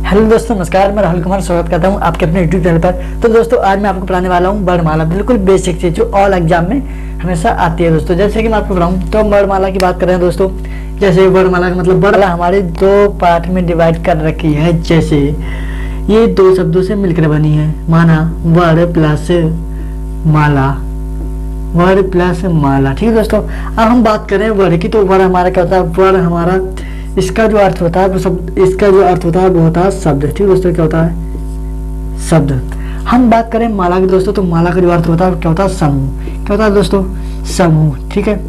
Hello दोस्तों, नमस्कार। मैं राहुल कुमार स्वागत करता हूं आपके अपने यूट्यूब चैनल पर। तो दोस्तों, आज मैं आपको पढ़ाने वाला हूं वर्णमाला, बिल्कुल बेसिक चीज जो ऑल एग्जाम में हमेशा आती है दोस्तों। जैसे कि मैं आपको पढ़ाऊं तो वर्णमाला की बात करें दोस्तों। जैसे वर्णमाला का मतलब वर्णमाला हमारे दो पार्ट में डिवाइड कर रखी है। जैसे ये दो शब्दों से मिलकर बनी है, माना वर्ण प्लस माला, वर्ण प्लस माला। ठीक है दोस्तों, अब हम बात करें वर्ण की। तो वर्ण हमारा क्या होता है? वर्ण हमारा इसका जो अर्थ होता है वो शब्द, इसका जो अर्थ होता है वो होता है शब्द। ठीक है दोस्तों, क्या होता है? शब्द। हम बात करें माला की दोस्तों, तो माला का जो अर्थ होता है क्या होता है? समूह। क्या होता है दोस्तों? समूह। ठीक है,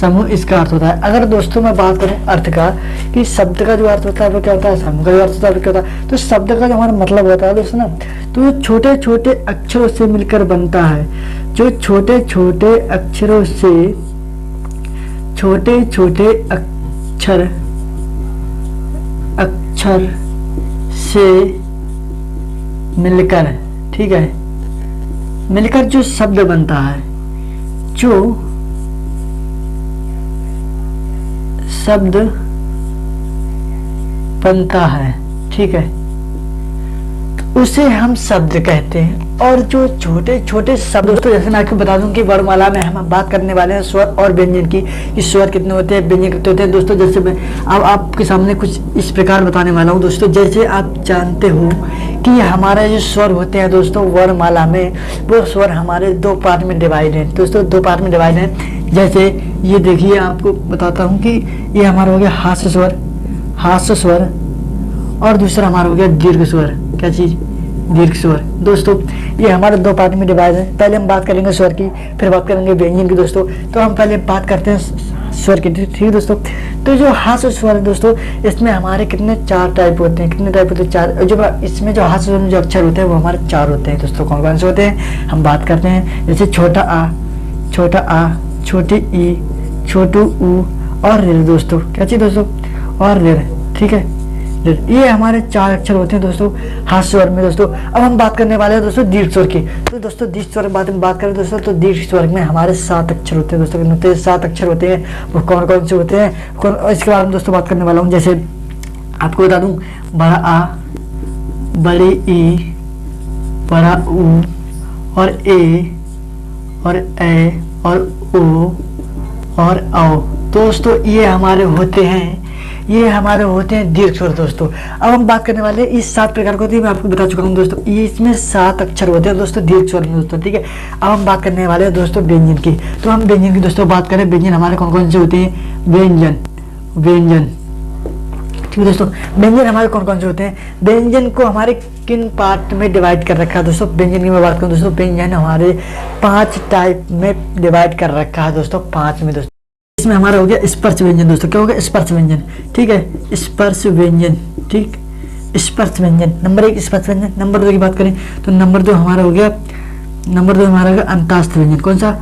समूह इसका अर्थ होता है। अगर दोस्तों मैं बात करूं अर्थ का, कि शब्द का जो अर्थ होता है वो क्या होता है? समूह का जो अर्थ होता है वो क्या होता है? तो शब्द का जो हमारा मतलब होता है दोस्तों ना, तो छोटे छोटे अक्षरों से मिलकर बनता है। जो छोटे छोटे अक्षरों से, छोटे छोटे अक्षर से मिलकर, ठीक है, मिलकर जो शब्द बनता है, जो शब्द बनता है, ठीक है, तो उसे हम शब्द कहते हैं। और जो छोटे छोटे शब्द दोस्तों, जैसे मैं आपको बता दूं कि वर्णमाला में हम बात करने वाले हैं स्वर और व्यंजन की, कि स्वर कितने होते हैं, व्यंजन कितने होते हैं दोस्तों। जैसे मैं अब आपके सामने कुछ इस प्रकार बताने वाला हूं दोस्तों। जैसे आप जानते हो कि हमारे जो स्वर होते हैं दोस्तों वर्णमाला में, वो स्वर हमारे दो पार्ट में डिवाइड है दोस्तों, दो पार्ट में डिवाइड है। जैसे ये देखिए, आपको बताता हूँ कि ये हमारा हो गया हास्य स्वर, हास्य स्वर, और दूसरा हमारा हो गया दीर्घ स्वर। क्या चीज? दीर्घ स्वर। दोस्तों ये हमारे दो पार्ट में डिवाइड है। पहले हम बात करेंगे स्वर की, फिर बात करेंगे व्यंजन की दोस्तों। तो हम पहले बात करते हैं स्वर की, ठीक है दोस्तों। तो जो हास्य स्वर है दोस्तों, इसमें हमारे कितने चार टाइप होते हैं। कितने टाइप होते हैं? चार। जो इसमें जो हास्य स्वर में जो अक्षर होते हैं वो हमारे चार होते हैं दोस्तों। कौन कौन से होते हैं हम बात करते हैं? जैसे छोटा आ, छोटी ई, छोटू ऊ और ऋ दोस्तों। क्या चीज दोस्तों? और ऋ। ठीक है, ये हमारे चार अक्षर होते हैं दोस्तों हास्य स्वर में दोस्तों। अब हम बात करने वाले हैं दोस्तों दीर्घ स्वर की। तो दोस्तों दीर्घ स्वर की बात करें दोस्तों, तो दीर्घ स्वर में हमारे 7 अक्षर होते हैं दोस्तों। कितने? 7 अक्षर होते हैं। वो कौन कौन से होते हैं इसके बारे में दोस्तों बात करने वाला हूँ। जैसे आपको बता दूं, बड़ा आ, बड़ी ई, बड़ा ऊ, और ए, और ए, और ओ, और औ दोस्तों, ये हमारे होते हैं, ये हमारे होते हैं दीर्घ स्वर दोस्तों। अब हम बात करने वाले हैं इस 7 प्रकार को, मैं आपको बता चुका हूँ दोस्तों। ये इसमें 7 अक्षर होते हैं दोस्तों दीर्घ स्वर में दोस्तों। ठीक है, अब हम बात करने वाले हैं दोस्तों व्यंजन की। तो हम व्यंजन की दोस्तों बात करें, व्यंजन हमारे कौन कौन से होते हैं? व्यंजन। ठीक है दोस्तों, व्यंजन हमारे कौन कौन से होते हैं? व्यंजन को हमारे किन पार्ट में डिवाइड कर रखा है दोस्तों? व्यंजन की मैं बात करूँ दोस्तों, व्यंजन हमारे 5 टाइप में डिवाइड कर रखा है दोस्तों, 5 में दोस्तों। इसमें हमारा हो गया स्पर्श व्यंजन दोस्तों। क्या हो गया? स्पर्श व्यंजन। ठीक है, स्पर्श व्यंजन। ठीक, स्पर्श व्यंजन नंबर 1 स्पर्श व्यंजन। नंबर 2 की बात करें तो नंबर 2 हमारा हो गया, अंतास्थ व्यंजन। कौन सा?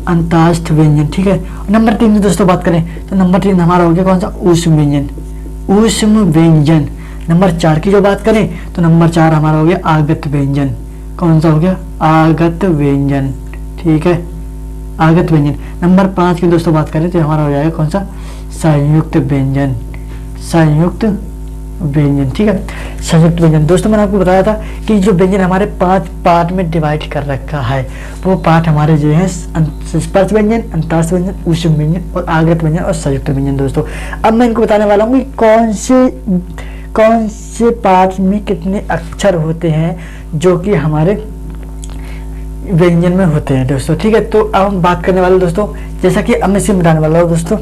अंतास्थ व्यंजन। ठीक है, नंबर 3 की दोस्तों बात करें तो नंबर 3 हमारा हो गया कौन सा? ऊष्म व्यंजन। नंबर 4 की जो बात करें तो नंबर 4 हमारा हो गया आगत व्यंजन। कौन सा हो गया? आगत व्यंजन। ठीक है, आगत व्यंजन। नंबर 5 की दोस्तों बात करें तो हमारा हो जाएगा कौन सा? संयुक्त व्यंजन। ठीक है, संयुक्त व्यंजन। दोस्तों मैंने आपको बताया था कि जो व्यंजन हमारे 5 पार्ट में डिवाइड कर रखा है, वो पार्ट हमारे जो है स्पर्श व्यंजन, अंतास्थ व्यंजन, ऊष्म व्यंजन, और आगत व्यंजन, और संयुक्त व्यंजन दोस्तों। अब मैं इनको बताने वाला हूँ कि कौन से पार्ट में कितने अक्षर होते हैं जो कि हमारे व्यंजन में होते हैं दोस्तों। ठीक है, तो अब हम बात करने वाले दोस्तों, जैसा कि अब मैं इसे बताने वाला हूँ दोस्तों।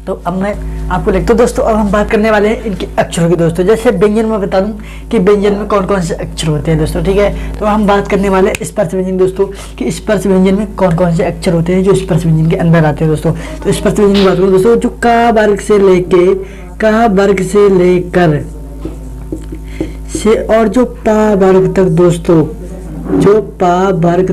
तो अब मैं आपको लिखता हूँ दोस्तों, अब हम बात करने वाले हैं इनके अक्षरों की दोस्तों। जैसे व्यंजन में बता दूं कि व्यंजन में कौन कौन से अक्षर होते हैं दोस्तों। ठीक है, तो हम बात करने वाले हैं स्पर्श व्यंजन दोस्तों, कि स्पर्श व्यंजन में कौन कौन से अक्षर होते हैं जो स्पर्श व्यंजन के अंदर आते हैं दोस्तों। तो स्पर्श व्यंजन की बात करूँ दोस्तों, जो का वर्ग से लेकर से और जो पा वर्ग तक दोस्तों, जो पा वर्ग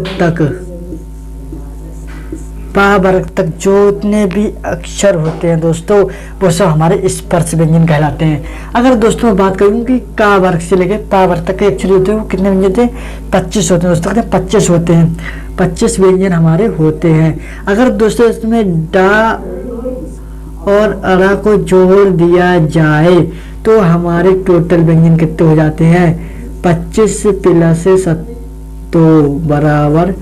तक जितने भी अक्षर होते हैं दोस्तों, वो सब हमारे स्पर्श व्यंजन कहलाते हैं। अगर दोस्तों मैं बात करूं कि का वर्ग से लेकर पा वर्ग तक के अक्षर होते हैं वो कितने व्यंजन होते हैं? 25 होते हैं दोस्तों। 25 होते हैं, 25 व्यंजन हमारे होते हैं। अगर दोस्तों इसमें डा और अड़ा को जोड़ दिया जाए तो हमारे टोटल व्यंजन कितने हो जाते हैं? 25 प्लस 7 तो बराबर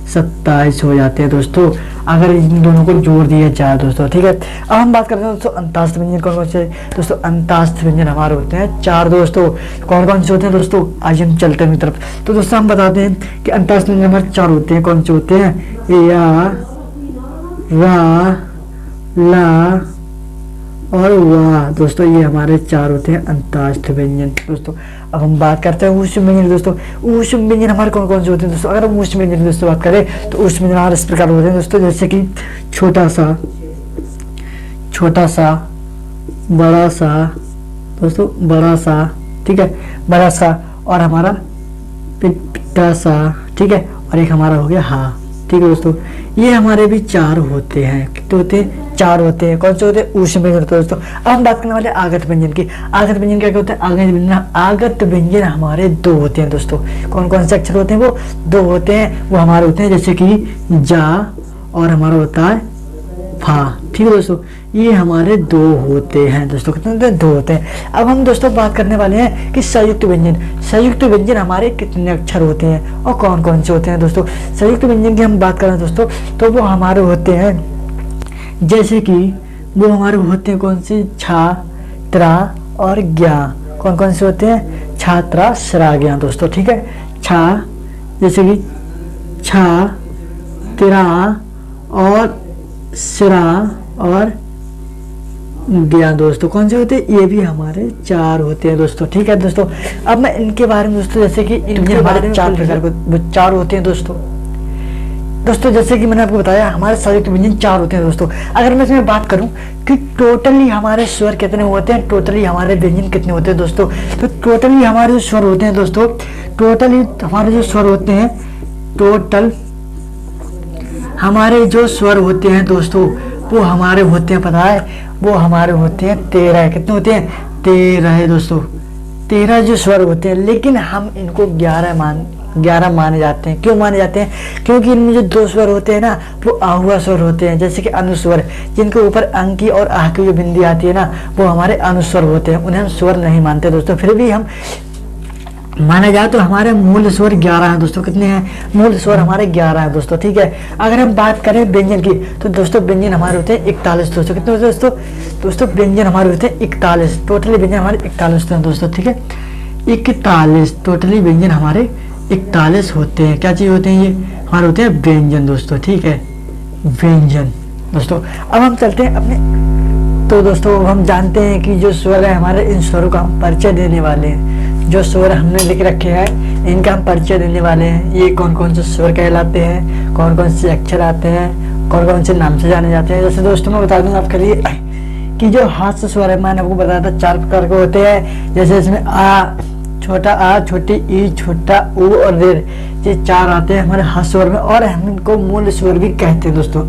27 हो जाते हैं दोस्तों, अगर इन दोनों को जोड़ दिया जाए दोस्तों। ठीक है, अब हम बात करते हैं दोस्तों अंतास्त्र व्यंजन कौन कौन से दोस्तों। अंतास्त्र व्यंजन हमारे होते हैं 4 दोस्तों। कौन कौन से होते हैं दोस्तों? आज हम चलते हैं तरफ। तो दोस्तों हम बताते हैं कि अंतास्त्र व्यंजन हमारे 4 होते हैं। कौन से होते हैं? या, रा, ला और वाह दोस्तों, ये हमारे 4 होते हैं अंतास्त्र व्यंजन दोस्तों। अब हम बात करते हैं ऊष्म व्यंजन दोस्तों। ऊष्म व्यंजन हमारे कौन कौन से होते हैं दोस्तों? अगर हम ऊष्म व्यंजन दोस्तों बात करें तो ऊष्म व्यंजन हमारे इस प्रकार होते हैं दोस्तों, जैसे कि छोटा सा, बड़ा सा दोस्तों, बड़ा सा, ठीक है, बड़ा सा, और हमारा पिट्टा सा, ठीक है, और एक हमारा हो गया हा। ठीक है दोस्तों, ये हमारे भी 4 होते हैं। कितने होते हैं? 4 होते हैं। कौन से होते हैं? ऊष्म व्यंजन दोस्तों। अब हम बात करने वाले आगत व्यंजन की। आगत व्यंजन क्या होते हैं? आगत व्यंजन हमारे 2 होते हैं दोस्तों। कौन कौन से अक्षर होते हैं? वो 2 होते हैं। वो हमारे होते हैं जैसे कि जा, और हमारा होता है फा। ठीक है दोस्तों, ये हमारे 2 होते हैं दोस्तों। कितने होते हैं? 2 होते हैं। अब हम दोस्तों बात करने वाले हैं कि संयुक्त व्यंजन। संयुक्त व्यंजन हमारे कितने अक्षर होते हैं और कौन कौन से होते हैं दोस्तों? संयुक्त व्यंजन की हम बात करें दोस्तों, तो वो हमारे होते हैं जैसे कि वो हमारे होते हैं कौन से? छा, त्रा और ज्ञा। कौन कौन से होते हैं? छा, त्रा, स्रा, ज्ञा दोस्तों। ठीक है, छा जैसे कि छा, त्रा और स्रा और ज्ञा दोस्तों। कौन से होते हैं? ये भी हमारे 4 होते हैं दोस्तों। ठीक है दोस्तों, अब मैं इनके बारे में दोस्तों, जैसे कि इनके हमारे 4 प्रकार के 4 होते हैं दोस्तों। जैसे कि मैंने आपको बताया हमारे संयुक्त व्यंजन 4 होते हैं दोस्तों। अगर मैं इसमें बात करूं कि टोटली हमारे स्वर कितने होते हैं, टोटली हमारे व्यंजन कितने होते हैं दोस्तों, तो टोटली हमारे जो स्वर होते हैं दोस्तों, टोटली हमारे जो स्वर होते हैं, टोटल हमारे जो स्वर होते हैं दोस्तों, वो हमारे होते हैं, पता है, वो हमारे होते हैं 13। कितने होते हैं? 13 है दोस्तों। 13 जो स्वर होते हैं, लेकिन हम इनको 11 माने जाते हैं। क्यों माने जाते हैं? क्योंकि इनमें जो 2 स्वर होते हैं ना, वो आहुआ स्वर होते हैं, जैसे कि अनुस्वर, जिनके ऊपर अंग की और आह की जो बिंदी आती है ना, वो हमारे अनुस्वर होते हैं। उन्हें हम स्वर नहीं मानते दोस्तों। फिर भी हम माना जाए तो हमारे मूल स्वर 11 हैं दोस्तों। कितने हैं? मूल स्वर हमारे 11 हैं दोस्तों। ठीक है, अगर हम बात करें व्यंजन की, तो दोस्तों व्यंजन हमारे होते हैं 41 दोस्तों। कितने होते हैं दोस्तों? व्यंजन हमारे होते हैं 41। टोटली व्यंजन हमारे 41 होते हैं दोस्तों। ठीक है, 41 टोटली व्यंजन हमारे 41 होते हैं। क्या चीज होते हैं? ये हमारे होते हैं व्यंजन दोस्तों। ठीक है, व्यंजन दोस्तों। अब हम चलते हैं अपने, तो दोस्तों हम जानते हैं कि जो स्वर है हमारे, इन स्वरों का हम परिचय देने वाले हैं। जो स्वर हमने लिख रखे हैं, इनका हम परिचय देने वाले हैं। ये कौन कौन से स्वर कहलाते हैं, कौन कौन से अक्षर आते हैं, कौन कौन से नाम से जाने जाते हैं। जैसे दोस्तों मैं बता दूं आपके लिए कि जो हास्य स्वर है, मैंने आपको बताया था 4 प्रकार के होते हैं। जैसे इसमें आ, छोटा आ, छोटी ई, छोटा ऊ और रेर, ये 4 आते हैं हमारे हास्य स्वर में, और हम इनको मूल स्वर भी कहते हैं दोस्तों।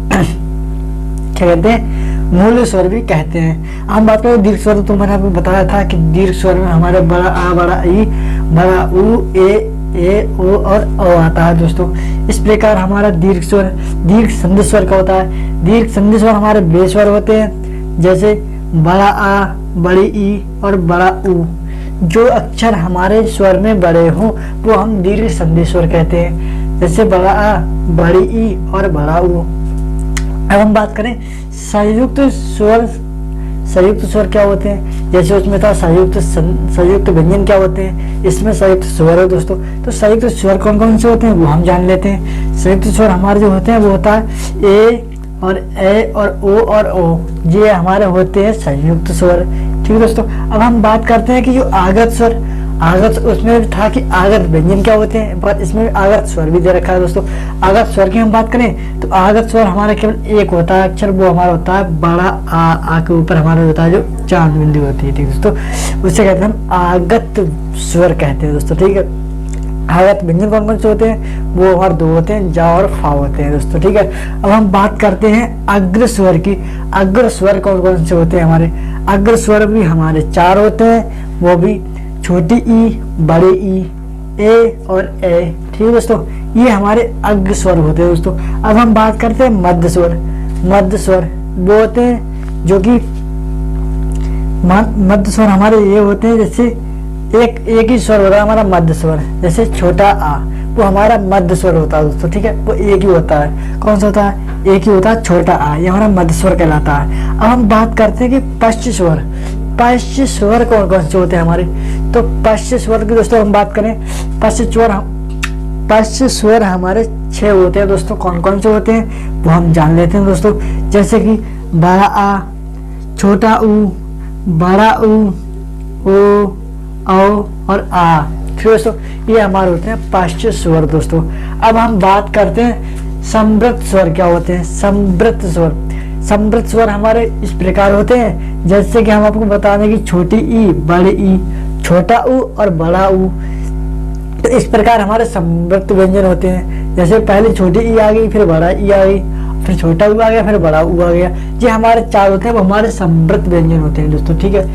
क्या कहते हैं? मूल स्वर भी कहते हैं। हम बात करें दीर्घ स्वर, तो मैंने आपको बताया था कि दीर्घ स्वर में हमारे बड़ा आ, बड़ा ई, बड़ा ऊ, ए, ओ और ओ आता है दोस्तों। इस प्रकार हमारा दीर्घ स्वर दीर्घ संधि स्वर का होता है। दीर्घ संधि स्वर हमारे बेस्वर होते हैं, जैसे बड़ा आ, बड़ी ई और बड़ा ऊ। जो अक्षर हमारे स्वर में बड़े हों वो हम दीर्घ संधि स्वर कहते हैं, जैसे बड़ा आ, बड़ी ई और बड़ा ऊ। अब हम बात करें संयुक्त स्वर। संयुक्त स्वर क्या होते हैं? जैसे उसमें था संयुक्त व्यंजन क्या होते हैं, इसमें संयुक्त स्वर है दोस्तों। तो संयुक्त स्वर कौन कौन से होते हैं वो हम जान लेते हैं। संयुक्त स्वर हमारे जो होते हैं वो होता है ए और ओ और ओ, ये हमारे होते हैं संयुक्त स्वर। ठीक है दोस्तों, अब हम बात करते हैं कि जो आगत स्वर, आगत, उसमें था कि आगत व्यंजन क्या होते हैं, पर इसमें आगत स्वर भी दे रखा है दोस्तों। आगत स्वर की हम बात करें तो आगत स्वर हमारा केवल एक होता है अक्षर, वो हमारा होता है बड़ा आ के ऊपर हमारा होता है जो चांद बिंदु होती है। ठीक है दोस्तों, उसे कहते हैं हम आगत स्वर कहते हैं दोस्तों। ठीक है, आगत व्यंजन कौन कौन से होते हैं? वो हमारे 2 होते हैं, जा और फा होते हैं दोस्तों। ठीक है, अब हम बात करते हैं अग्र स्वर की। अग्र स्वर कौन कौन से होते हैं हमारे? अग्र स्वर भी हमारे 4 होते हैं, वो भी छोटी ई, बड़ी ई, ए और ए। ठीक है दोस्तों, ये हमारे अग्र स्वर होते हैं दोस्तों। अब हम बात करते हैं मध्य स्वर। मध्य स्वर वो होते हैं जो कि मध्य स्वर हमारे ये होते हैं, जैसे एक ही स्वर होता है हमारा मध्य स्वर, जैसे छोटा आ वो हमारा मध्य स्वर होता है दोस्तों, ठीक है, वो एक ही होता है। कौन सा होता है? एक ही होता है, छोटा आ, ये हमारा मध्य स्वर कहलाता है। अब हम बात करते हैं कि पश्च स्वर। पश्च स्वर कौन कौन से होते हैं हमारे? तो पश्च स्वर की दोस्तों हम बात करें, पश्च स्वर हमारे 6 होते हैं दोस्तों। कौन कौन से होते हैं वो हम जान लेते हैं दोस्तों, जैसे कि बड़ा आ, छोटा ऊ, बड़ा ऊ, ओ, औ और आ। फिर दोस्तों ये हमारे होते हैं पश्च स्वर दोस्तों। अब हम बात करते हैं समृत स्वर क्या होते हैं। समृत स्वर, समृत स्वर हमारे इस प्रकार होते हैं, जैसे कि हम आपको बता दें कि छोटी ई, बड़ी ई, छोटा ऊ और बड़ा ऊ। तो इस प्रकार हमारे समृत व्यंजन होते हैं, जैसे पहले छोटी ई आ गई, फिर बड़ा ई आ गई, फिर छोटा ऊ आ गया, फिर बड़ा ऊ आ गया। ये हमारे 4 होते हैं, वो हमारे समृत व्यंजन होते हैं दोस्तों, ठीक है,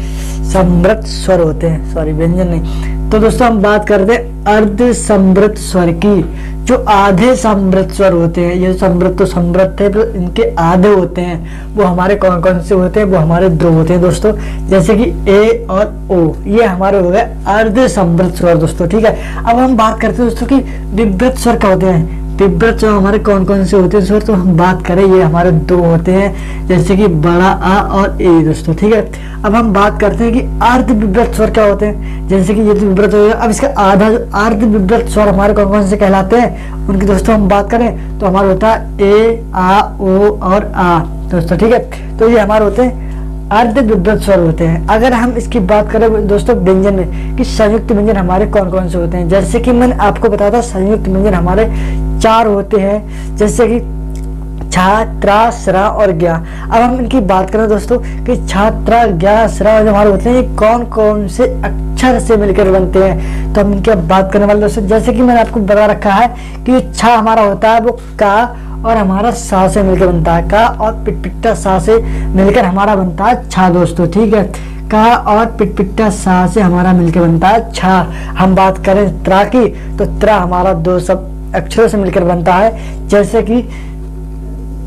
समृत स्वर होते हैं, सॉरी व्यंजन नहीं। तो दोस्तों हम बात करते हैं अर्ध समृत स्वर की, जो आधे समृत स्वर होते हैं। ये समृत तो समृत है, तो इनके आधे होते हैं, वो हमारे कौन कौन से होते हैं? वो हमारे 2 होते हैं दोस्तों, जैसे कि ए और ओ, ये हमारे हो गए अर्ध समृत स्वर दोस्तों, ठीक है। अब हम बात करते हैं दोस्तों कि विव्रत स्वर क्या होते हैं। विव्रत स्वर हमारे कौन कौन से होते हैं स्वर, तो हम बात करें ये हमारे 2 होते हैं, जैसे कि बड़ा आ और ए दोस्तों, ठीक है। अब हम बात करते हैं कि अर्ध विव्रत स्वर क्या होते हैं, जैसे कि ये तो विव्रत हो गया। अब इसका आधा जो अर्ध विव्रत स्वर हमारे कौन कौन से कहलाते हैं, उनकी दोस्तों हम बात करें तो हमारा होता है ए, आ, ओ और आ दोस्तों, ठीक है। तो ये हमारे होते हैं अर्ध विव्रत स्वर होते हैं। अगर हम इसकी बात करें दोस्तों व्यंजन में कि संयुक्त व्यंजन हमारे कौन कौन से होते हैं, जैसे कि मैंने आपको बताया था संयुक्त व्यंजन हमारे 4 होते हैं, जैसे कि छा, त्रा, स्रा और ज्ञा। अब हम इनकी बात करें दोस्तों कि छा, त्रा, ज्ञा, स्रा जो हमारे होते हैं, ये कौन कौन से अक्षर से मिलकर बनते हैं, तो हम इनकी अब बात करने वाले दोस्तों। जैसे कि मैंने आपको बता रखा है कि छा हमारा होता है वो का और हमारा सा से मिलकर बनता है, का और पिटपिटा सा से मिलकर हमारा बनता है छा दोस्तों, ठीक है। का और पिटपिटा सा से हमारा मिलकर बनता है छा। हम बात करें त्रा की, तो त्रा हमारा 2 सब अक्षरों से मिलकर बनता है, जैसे कि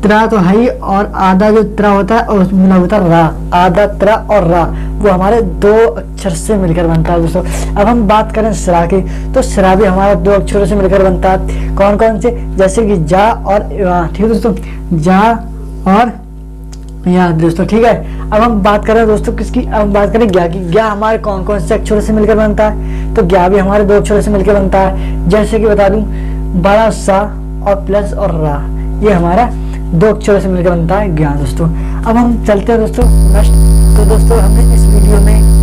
त्रा तो है ही, और आधा जो त्रा होता है और उसमें होता है रा, आधा त्रा और रा, वो हमारे 2 अक्षर से मिलकर बनता है दोस्तों। अब हम बात करें स्रा की, तो स्रा भी हमारा 2 अक्षरों से मिलकर बनता है। कौन कौन से? जैसे कि जा और ठीक है दोस्तों, जा और या दोस्तों, ठीक है। अब हम बात करें दोस्तों किसकी, अब हम बात करें ज्ञा की। ज्ञा हमारे कौन कौन से अक्षरों से मिलकर बनता है, तो ज्ञा भी हमारे 2 अक्षरों से मिलकर बनता है, जैसे कि बता दूं बड़ा सा और प्लस और रा, ये हमारा 2 अक्षरों से मिलकर बनता है ज्ञा दोस्तों। अब हम चलते हैं दोस्तों नेक्स्ट। तो दोस्तों हमने इस वीडियो में